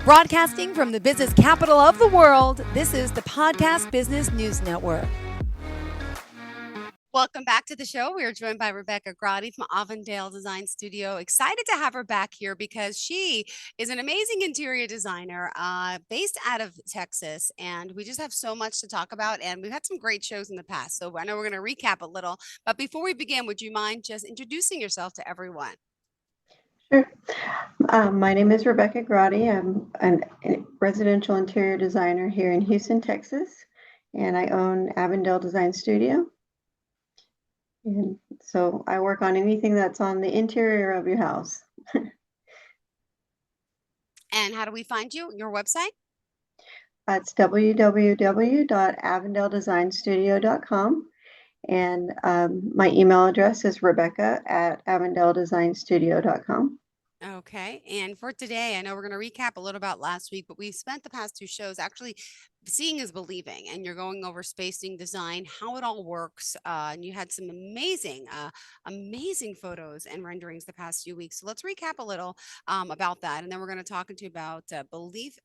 Broadcasting from the business capital of the world, this is the Podcast Business News Network. Welcome back to the show. We are joined by Rebecca Grotte from Avondale Design Studio. Excited to have her back here because she is an amazing interior designer based out of Texas. And we just have so much to talk about. And we've had some great shows in the past. So I know we're going to recap a little. But before we begin, would you mind just introducing yourself to everyone? Sure. My name is Rebecca Grotte. I'm a residential interior designer here in Houston, Texas, and I own Avondale Design Studio. And so I work on anything that's on the interior of your house. And how do we find you? Your website? It's www.avondaledesignstudio.com. And my email address is rebecca@avondaledesignstudio.com. Okay. And for today, I know we're going to recap a little about last week, but we've spent the past two shows actually seeing is believing, and you're going over spacing design, how it all works. And you had some amazing photos and renderings the past few weeks. So let's recap a little about that. And then we're going to talk to you about belief.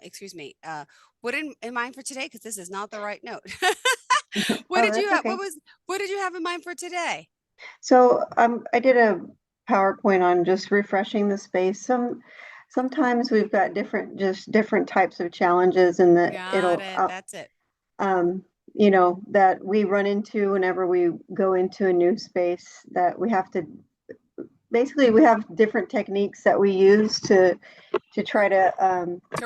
Excuse me. What in mind for today? Because this is not the right note. What did you have? Okay. What did you have in mind for today? So I did a PowerPoint on just refreshing the space. Sometimes we've got different types of challenges, and that That's it. that we run into whenever we go into a new space, that we have to basically, we have different techniques that we use to try to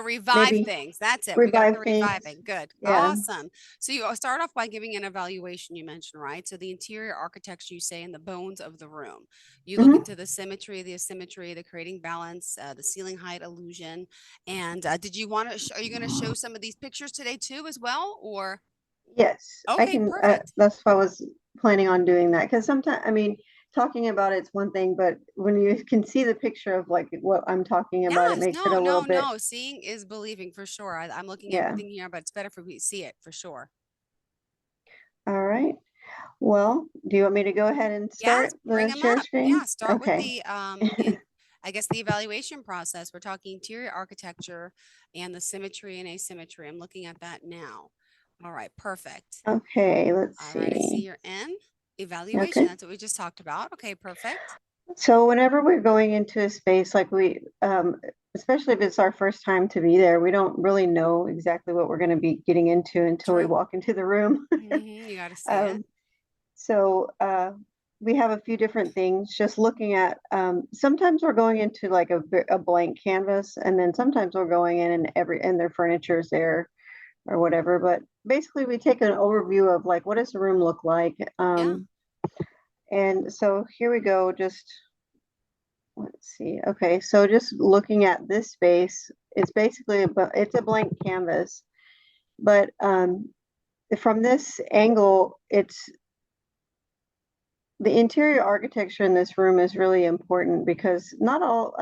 revive things. That's it. We got the reviving. Good. Yeah. Awesome. So you start off by giving an evaluation, you mentioned, right? So the interior architecture, you say, in the bones of the room. You look into the symmetry, the asymmetry, the creating balance, the ceiling height illusion. And did you want to, are you going to show some of these pictures today too as well, or? Yes, I Okay, can. perfect. That's what I was planning on doing, that because sometimes, I mean, talking about it's one thing, but when you can see the picture of like what I'm talking about, it Yes, makes it a little bit. no. Seeing is believing for sure. I'm looking at Yeah. everything here, but it's better for we see it for sure. All right. Well, do you want me to go ahead and Yes, start bring the them share up. screen? Yeah, start with Okay. the I guess the evaluation process. We're talking interior architecture and the symmetry and asymmetry. I'm looking at that now. All right, perfect. Okay, let's All see. right, I see you're in evaluation. Okay. That's what we just talked about. Okay, perfect. So whenever we're going into a space, like especially if it's our first time to be there, we don't really know exactly what we're going to be getting into until we walk into the room. You got to see it. So we have a few different things. Just looking at, sometimes we're going into like a blank canvas, and then sometimes we're going in and their furniture is there or whatever. But basically, we take an overview of like, what does the room look like? And so here we go. Just let's see. Okay, so just looking at this space, it's basically it's a blank canvas, but from this angle, it's the interior architecture in this room is really important, because not all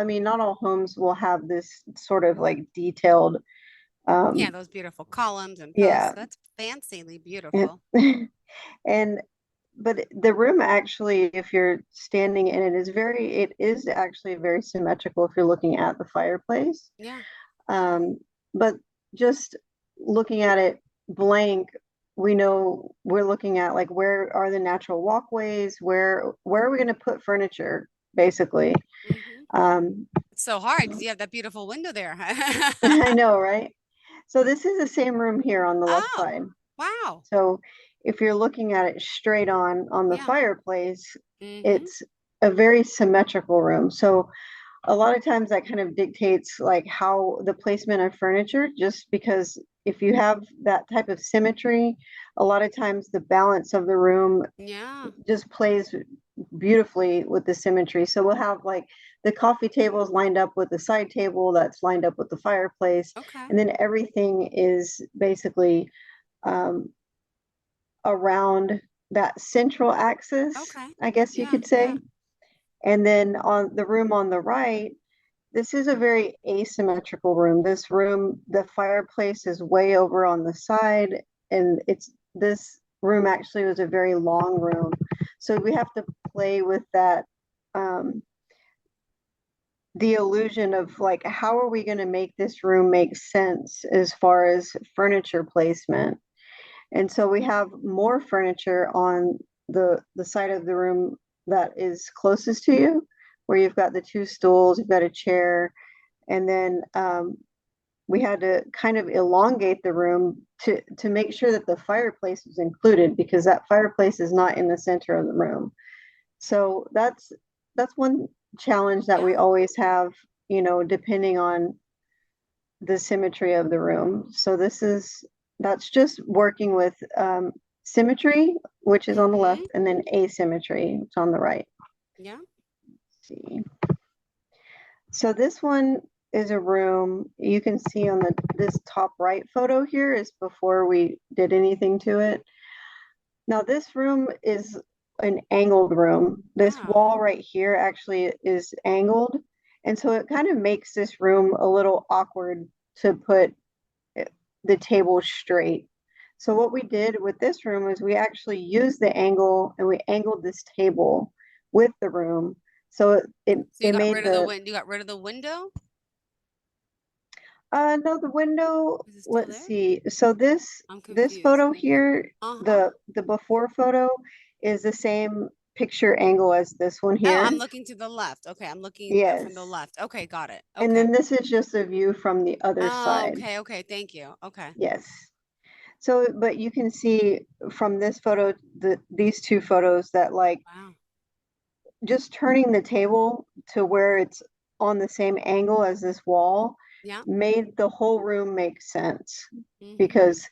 homes will have this sort of like detailed. Yeah, those beautiful columns and posts. Yeah. That's fancyly beautiful. But the room, actually, if you're standing in it, it is actually very symmetrical if you're looking at the fireplace. Yeah. But just looking at it blank, we know we're looking at like, where are the natural walkways? Where are we going to put furniture, basically? It's so hard because you have that beautiful window there. I know, right? So this is the same room here on the left side. Wow. So if you're looking at it straight on the fireplace, it's a very symmetrical room. So a lot of times that kind of dictates like how the placement of furniture, just because if you have that type of symmetry, a lot of times the balance of the room just plays beautifully with the symmetry. So we'll have like the coffee tables lined up with the side table that's lined up with the fireplace. And then everything is basically around that central axis, I guess you could say. And then on the room on the right, this is a very asymmetrical room. This room, the fireplace is way over on the side, and this room actually was a very long room. So we have to play with that the illusion of like, how are we going to make this room make sense as far as furniture placement? And so we have more furniture on the side of the room that is closest to you, where you've got the two stools, you've got a chair, and then we had to kind of elongate the room to make sure that the fireplace was included, because that fireplace is not in the center of the room. So that's one challenge that we Yeah. always have, depending on the symmetry of the room. So that's just working with symmetry, which is on the left, Mm-hmm. and then asymmetry, which is on the right. Yeah. Let's see. So this one is a room you can see on this top right photo here is before we did anything to it. Now this room is an angled room. This Wow. wall right here actually is angled. And so it kind of makes this room a little awkward to put the table straight. So what we did with this room is we actually used the angle and we angled this table with the room. So So you it got made rid of the the win. You got rid of the window? no, the window, Is it still let's there? see. So I'm this confused. photo here, Uh-huh. the before photo is the same picture angle as this one Oh, I'm here. looking to the left. Okay, I'm looking from the Yes. left. Okay, got it. And Okay. then this is just a view from the other Oh, side. okay, okay. Thank you. Okay. Yes. So, but you can see from this photo, these two photos that like Wow. just turning the table to where it's on the same angle as this wall Yeah. made the whole room make sense, Mm-hmm. because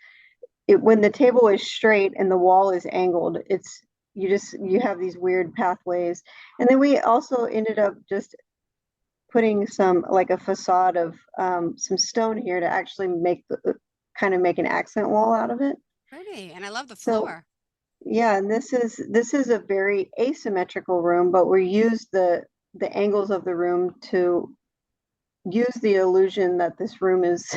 when the table is straight and the wall is angled, it's you have these weird pathways. And then we also ended up just putting some like a facade of some stone here to actually make the kind of make an accent wall out of it. Pretty. And I love the So floor. yeah, and this is a very asymmetrical room, but we use the angles of the room to use the illusion that this room is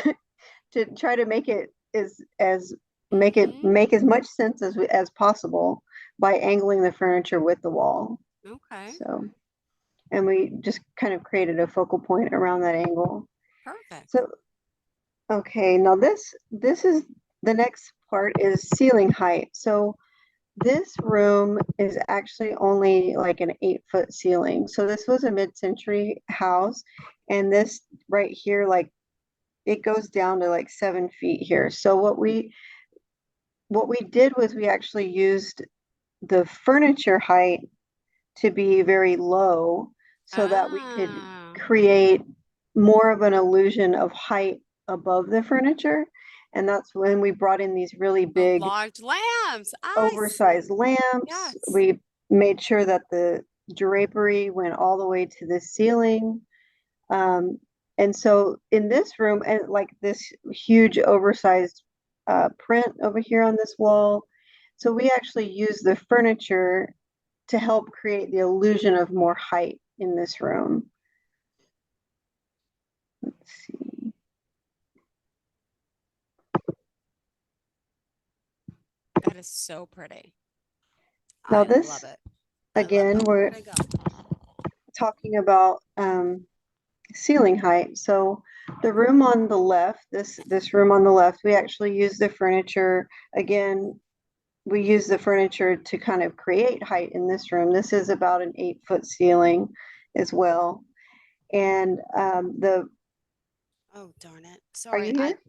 to try to make it as make it Mm-hmm. make as much sense as possible by angling the furniture with the wall. Okay. So, and we just kind of created a focal point around that angle. Perfect. So, okay, now this is the next part is ceiling height. So this room is actually only like an 8-foot ceiling. So this was a mid-century house, and this right here, like it goes down to like 7 feet here. So what we did was we actually used the furniture height to be very low so that we could Ah, create more of an illusion of height above the furniture. And that's when we brought in these really the big large lambs. I oversized see. lamps. Yes. We made sure that the drapery went all the way to the ceiling. Um, and so in this room, and like this huge oversized print over here on this wall, so we actually use the furniture to help create the illusion of more height in this room. Let's see. That is so pretty. Now I love this, it. I love it. again, Oh, we're where'd I go? talking about ceiling height. So the room on the left, this room on the left, we actually use the furniture. Again, we use the furniture to kind of create height in this room. This is about an 8-foot ceiling as well. And the Oh, darn it. are Sorry. you here?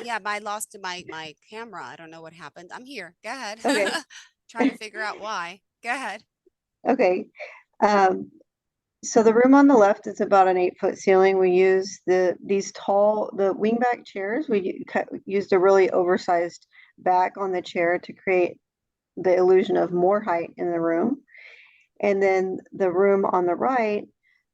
Yeah, but I lost my camera. I don't know what happened. I'm here. Go ahead. Okay. Trying to figure out why. Go ahead. Okay. Um, so the room on the left is about an 8-foot ceiling. We use the wingback chairs. Used a really oversized back on the chair to create the illusion of more height in the room. And then the room on the right,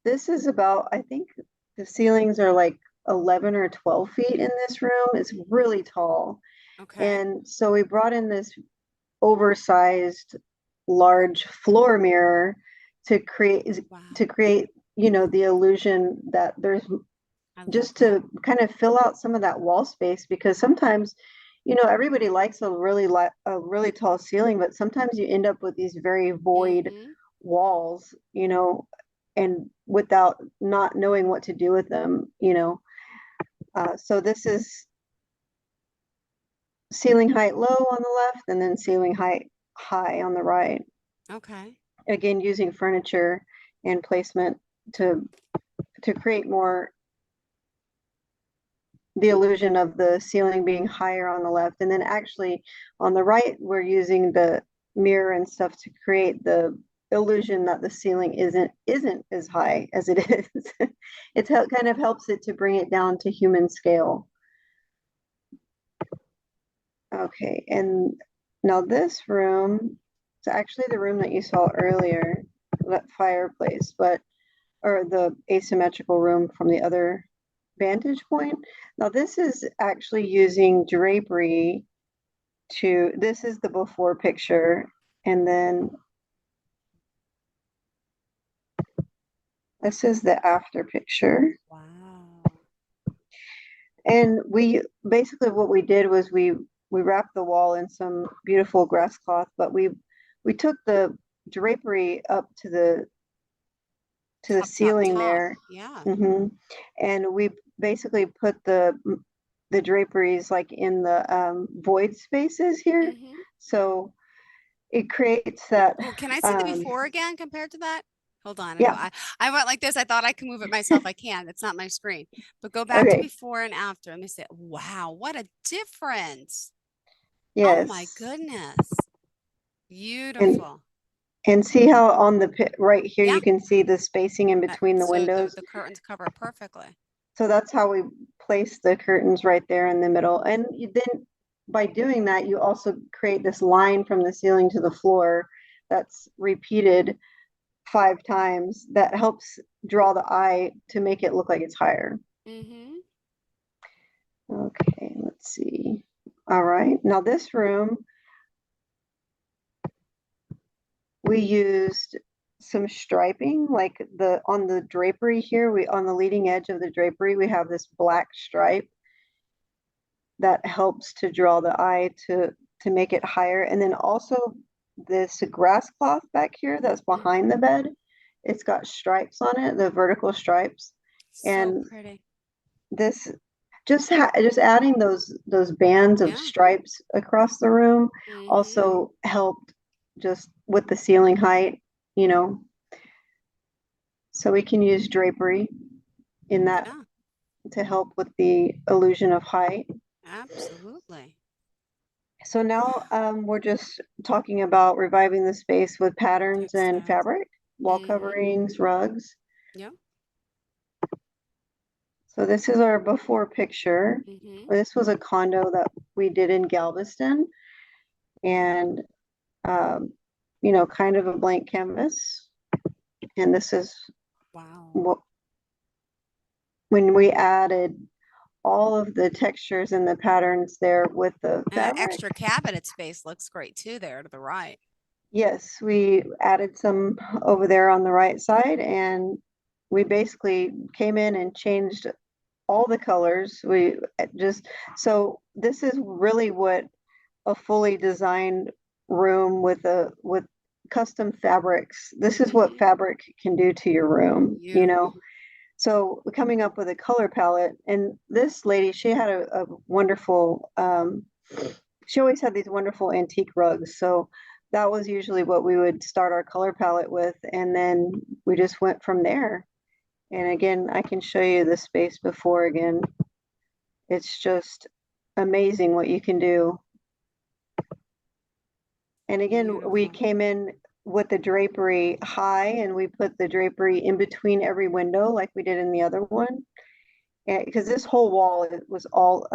this is about, I think the ceilings are like 11 or 12 feet in this room. It's Mhm. really tall. Okay. And so we brought in this oversized large floor mirror to create Wow. to create, the illusion that there's I love just that. to kind of fill out some of that wall space, because sometimes everybody likes a really tall ceiling, but sometimes you end up with these very void Mm-hmm. walls, and without not knowing what to do with them, so this is ceiling height low on the left and then ceiling height high on the right. Okay. Again, using furniture and placement to create more the illusion of the ceiling being higher on the left. And then actually on the right, we're using the mirror and stuff to create the illusion that the ceiling isn't as high as it is. It kind of helps it to bring it down to human scale. Okay, and now this room is actually the room that you saw earlier, that fireplace, or the asymmetrical room from the other vantage point. Now this is actually using drapery this is the before picture, and then this is the after picture. Wow. And basically what we did was we wrapped the wall in some beautiful grass cloth, but we took the drapery up to the ceiling there. Yeah. And we basically put the draperies like in the void spaces here. So it creates that. Oh, can I see the before again compared to that? Hold on. Yeah. I went like this. I thought I could move it myself. I can't. It's not my screen. But go back to before and after. Let me say, wow, what a difference. Yes. Oh my goodness. Beautiful. And see how on the right here, you can see the spacing in between the windows. The curtains cover it perfectly. So that's how we place the curtains right there in the middle. And then by doing that, you also create this line from the ceiling to the floor that's repeated 5 times. That helps draw the eye to make it look like it's higher. Okay, let's see. All right, now this room, we used some striping, like on the drapery here, on the leading edge of the drapery, we have this black stripe that helps to draw the eye to make it higher. And then also this grass cloth back here that's behind the bed, it's got stripes on it, the vertical stripes. So pretty. This just adding those bands of stripes across the room also helped just with the ceiling height, so we can use drapery in that to help with the illusion of height. Absolutely. So now we're just talking about reviving the space with patterns and fabric, wall coverings, rugs. Yep. So this is our before picture. This was a condo that we did in Galveston, and kind of a blank canvas. And this is what when we added all of the textures and the patterns there with the fabric. Extra cabinet space looks great too there to the right. Yes, we added some over there on the right side, and we basically came in and changed all the colors. So this is really what a fully designed room with custom fabrics. This is what fabric can do to your room, So coming up with a color palette, and this lady, she had a wonderful, she always had these wonderful antique rugs. So that was usually what we would start our color palette with. And then we just went from there. And again, I can show you the space before again. It's just amazing what you can do. And again, we came in with the drapery high, and we put the drapery in between every window like we did in the other one. And because this whole wall, it was all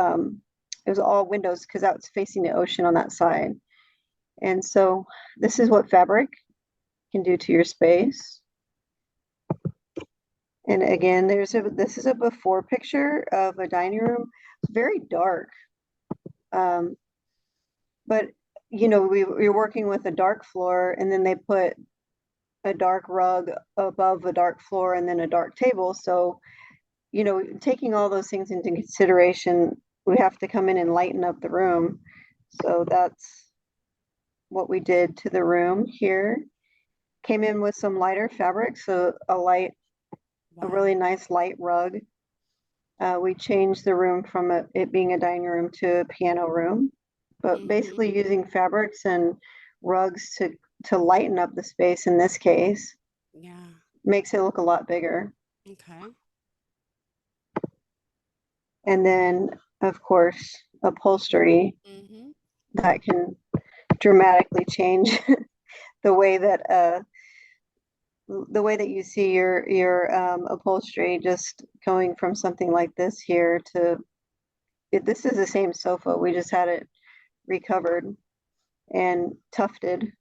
windows, because that was facing the ocean on that side. And so this is what fabric can do to your space. And again, this is a before picture of a dining room. It's very dark. But we're working with a dark floor, and then they put a dark rug above a dark floor and then a dark table. So, taking all those things into consideration, we have to come in and lighten up the room. So that's what we did to the room here. came in with some lighter fabrics, so a really nice light rug. We changed the room from it being a dining room to a piano room, but basically using fabrics and rugs to lighten up the space in this case. Yeah. Makes it look a lot bigger. Okay. And then, of course, upholstery that can dramatically change the way that you see your upholstery, just going from something like this here to this is the same sofa. We just had it recovered and tufted.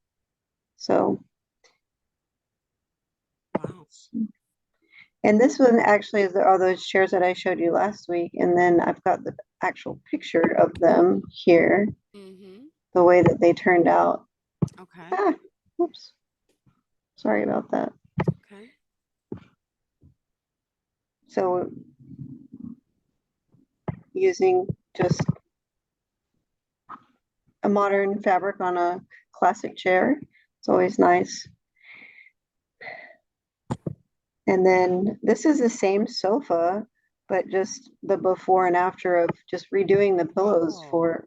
So, wow. And this one actually are those chairs that I showed you last week. And then I've got the actual picture of them here, the way that they turned out. Okay. Oops. Sorry about that. Okay. So using just a modern fabric on a classic chair, it's always nice. And then this is the same sofa, but just the before and after of just redoing the pillows for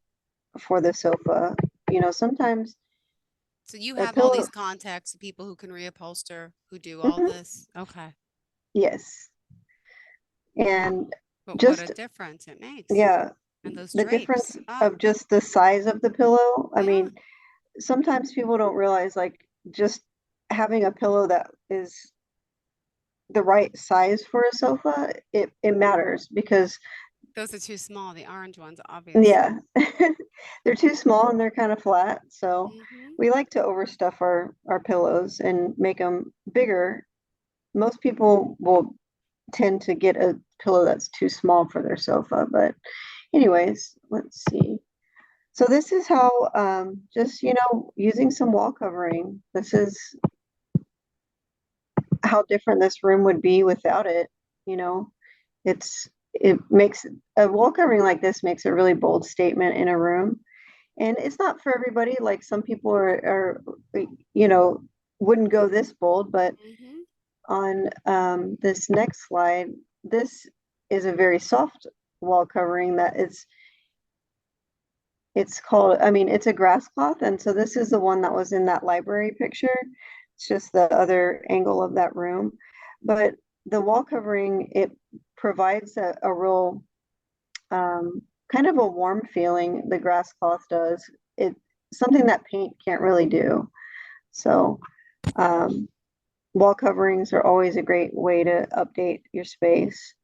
the sofa. You know, sometimes. So you have all these contacts of people who can reupholster, who do all this. Okay. Yes. And but just what a difference it makes. Yeah. And those the drapes. difference of just the size of the pillow. I mean, sometimes people don't realize, like, just having a pillow that is the right size for a sofa, it matters, because those are too small. The orange ones, obviously. Yeah. They're too small and they're kind of flat. So we like to overstuff our pillows and make them bigger. Most people will tend to get a pillow that's too small for their sofa. But anyways, let's see. So this is how, just, using some wall covering, this is how different this room would be without it. It makes a wall covering like this makes a really bold statement in a room. And it's not for everybody. Like, some people are wouldn't go this bold, but on this next slide, this is a very soft wall covering that it's called, it's a grass cloth. And so this is the one that was in that library picture. It's just the other angle of that room. But the wall covering, it provides a real kind of a warm feeling. The grass cloth does. It's something that paint can't really do. So wall coverings are always a great way to update your space.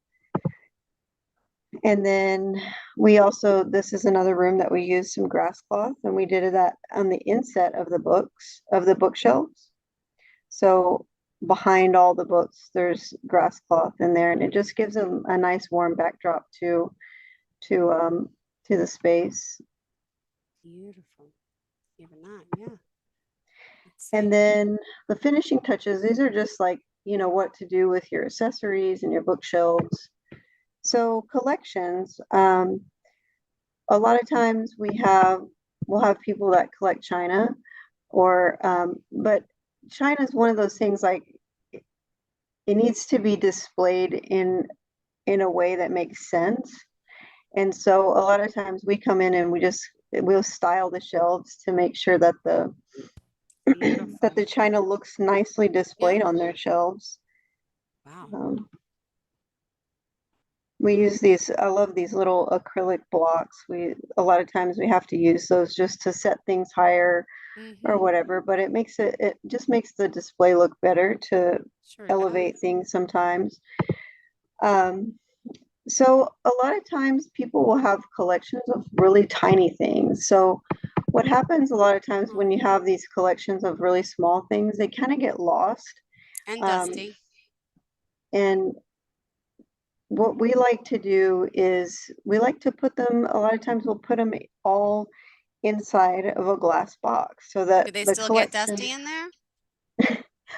And then this is another room that we used some grass cloth, and we did that on the inset of the bookshelves. So behind all the books, there's grass cloth in there, and it just gives them a nice warm backdrop to the space. Beautiful. Even that, yeah. And then the finishing touches, these are just like, what to do with your accessories and your bookshelves. So collections, a lot of times we'll have people that collect china, but china is one of those things, like, it needs to be displayed in a way that makes sense. And so a lot of times we come in and we'll style the shelves to make sure that that the china looks nicely displayed on their shelves. Wow. We use these, I love these little acrylic blocks. A lot of times we have to use those just to set things higher or whatever, but it just makes the display look better to elevate things sometimes. So a lot of times people will have collections of really tiny things. So what happens a lot of times when you have these collections of really small things, they kind of get lost. And dusty. And what we like to do is we like to put them, a lot of times we'll put them all inside of a glass box, so that do they still get dusty in there?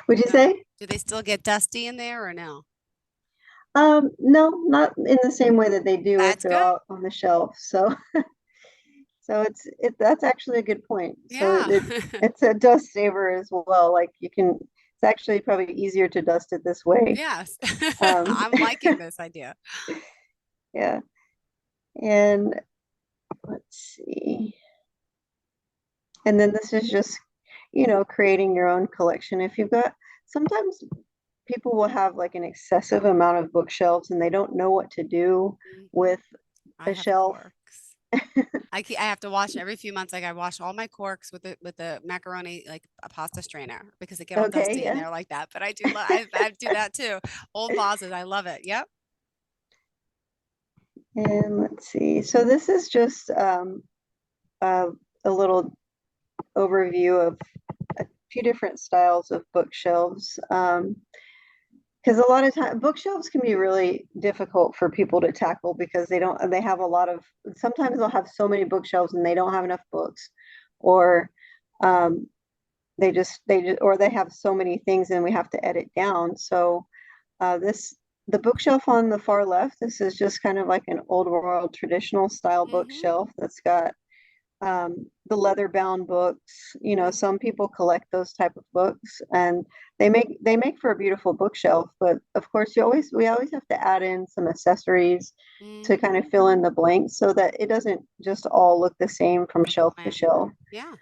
Would you say? Do they still get dusty in there or no? No, not in the same way that they do if they're all on the shelf. So that's actually a good point. Yeah. So it's a dust saver as well. Like, you can It's actually probably easier to dust it this way. Yes. Um, I'm liking this idea. yeah. And let's see. And then this is just, creating your own collection. If you've got, sometimes people will have like an excessive amount of bookshelves and they don't know what to do Mhm. with I a have shelf. corks. I have to wash every few months. Like I wash all my corks with the macaroni like a pasta strainer because they get all Okay, dusty in yeah. there like that. But I do I do that too. Old vases, I love it. Yep. And let's see. So this is just a, a little overview of a few different styles of bookshelves. Because a lot of time bookshelves can be really difficult for people to tackle because they have a lot of, sometimes they'll have so many bookshelves and they don't have enough books, or um, or they have so many things and we have to edit down. So this the bookshelf on the far left, this is just kind of like an old world traditional style Mm-hmm. bookshelf that's got the leather bound books. Mm-hmm. Some people collect those type of books, and they make for a beautiful bookshelf. But of course, we always have to add in some accessories to kind of Mm-hmm. fill in the blanks so that it doesn't just all look the same from Like shelf to bland. shelf. Yeah.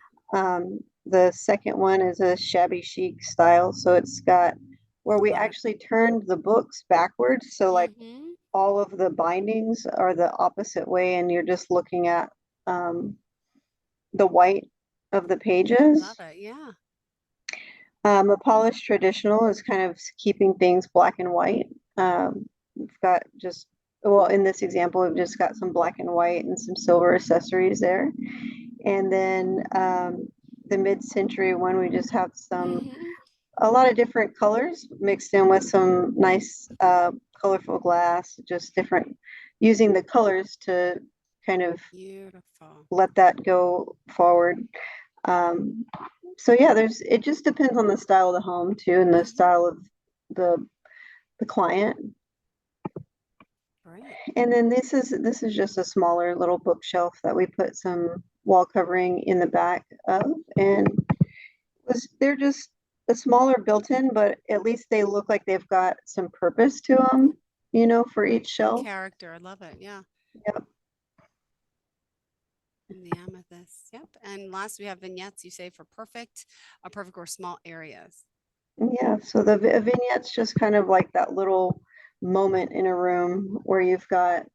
The second one is a shabby chic style, so it's got where we Love it. actually turned the books backwards, so like Mm-hmm. all of the bindings are the opposite way, and you're just looking at um, the white of the I love pages. it. Yeah. A polished traditional is kind of keeping things black and white. We've got just, well, in this example, we've just got some black and white and some silver accessories there. And then the mid-century one, we just have Mm-hmm. a lot of different colors mixed in with some nice colorful glass, just different, using the colors to kind of Beautiful. let that go forward. Um, so yeah, it just depends on the style of the home too, and the Mm-hmm. style of the the client. Great. And then this is just a smaller little bookshelf that we put some wall covering in the back of, and they're just a smaller built-in, but at least they look like they've got some purpose to them, for each And shelf. character. I love it. Yeah. Yep. And the amethyst. Yep. And last we have vignettes, you say for perfect or small areas. Yeah. So the vignette's just kind of like that little moment in a room where you've got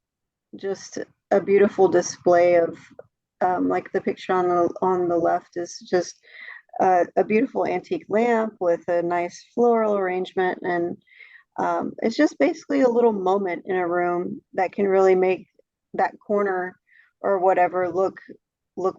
just a beautiful display of, like the picture on the left is just a beautiful antique lamp with a nice floral arrangement, and it's just basically a little moment in a room that can really make that corner or whatever look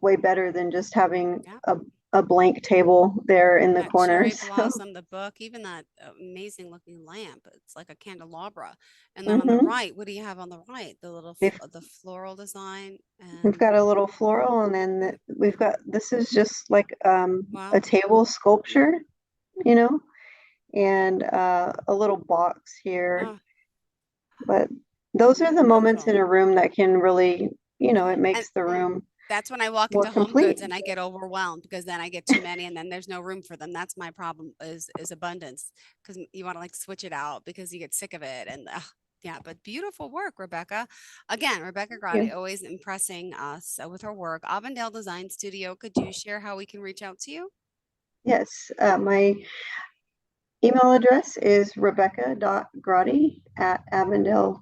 way better than just having Yeah. a blank table there in the That corner. cherry So, blossom, the book, even that amazing looking lamp. It's like a candelabra. And then on the mhm. right, what do you have on the right? The little We've the floral design we've and got a little floral, and then we've got, this is just like a wow. table sculpture, Mm-hmm. you know, and a little box here. Oh, But those are the moments beautiful. in a room that can really, it And makes the room that's when I walk more into Home complete. Goods and I get overwhelmed because then I get too many and then there's no room for them. That's my problem is abundance because you want to like switch it out because you get sick of it and yeah, but beautiful work, Rebecca. Again, Rebecca Yeah. Grotte always impressing us with her work. Avondale Design Studio, could you share how we can reach out to you? Yes, my email address is rebecca.grotti@Avondale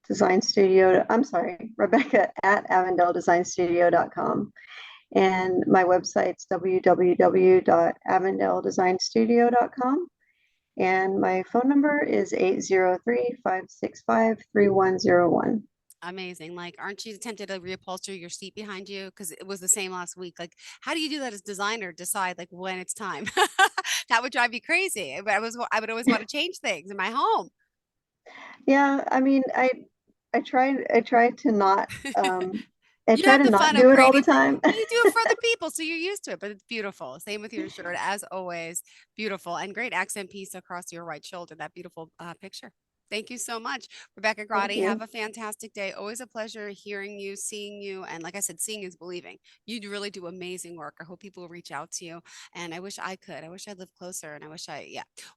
Design Studio. I'm sorry, Rebecca@AvondaleDesignStudio.com. And my website's www.avondaledesignstudio.com. And my phone number is 803-565-3101. Amazing. Like, aren't you tempted to reupholster your seat behind you? Because it was the same last week. Like, how do you do that as designer? Decide like when it's time. That would drive me crazy. But I would always want to change things in my home. Yeah, I mean, I try to not I You try have to the not fun of do it all the creating, time. you do it for other people, so you're used to it, but it's beautiful. Same with your shirt, as always, beautiful and great accent piece across your right shoulder. That beautiful picture. Thank you so much, Rebecca Thank Grotte. Have you. a fantastic day. Always a pleasure hearing you, seeing you. And like I said, seeing is believing. Really do amazing work. I hope people will reach out to you. And I wish I could. I wish I lived closer. And I wish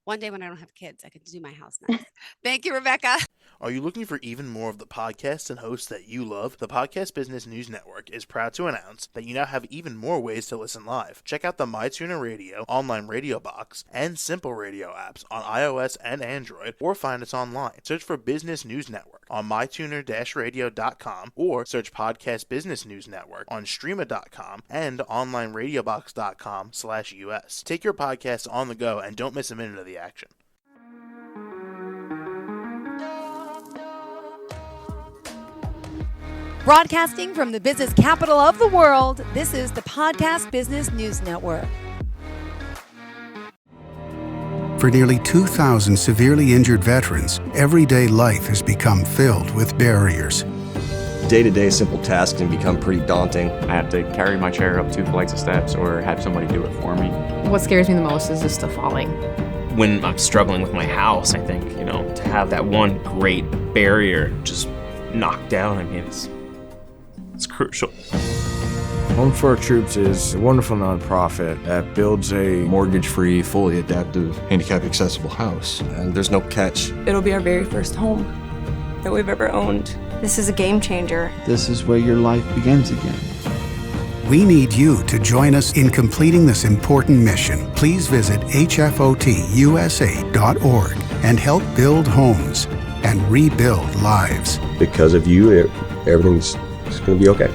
one day when I don't have kids, I could do my house nice. Thank you, Rebecca. Are you looking for even more of the podcasts and hosts that you love? The Podcast Business News Network is proud to announce that you now have even more ways to listen live. Check out the MyTuner Radio, online radio box, and Simple Radio apps on iOS and Android, or find us online. Search for Business News Network on mytuner-radio.com, or search Podcast Business News Network on streama.com and onlineradiobox.com/US. Take your podcast on the go and don't miss a minute of the action. Broadcasting from the business capital of the world, this is the Podcast Business News Network. For nearly 2,000 severely injured veterans, everyday life has become filled with barriers. Day-to-day simple tasks can become pretty daunting. I have to carry my chair up 2 flights of steps or have somebody do it for me. What scares me the most is just the falling. When I'm struggling with my house, I think, to have that one great barrier just knocked down, it's crucial. Home for Our Troops is a wonderful nonprofit that builds a mortgage-free, fully adaptive, handicap-accessible house. And there's no catch. It'll be our very first home that we've ever owned. This is a game changer. This is where your life begins again. We need you to join us in completing this important mission. Please visit hfotusa.org and help build homes and rebuild lives. Because of you, everything's going to be okay.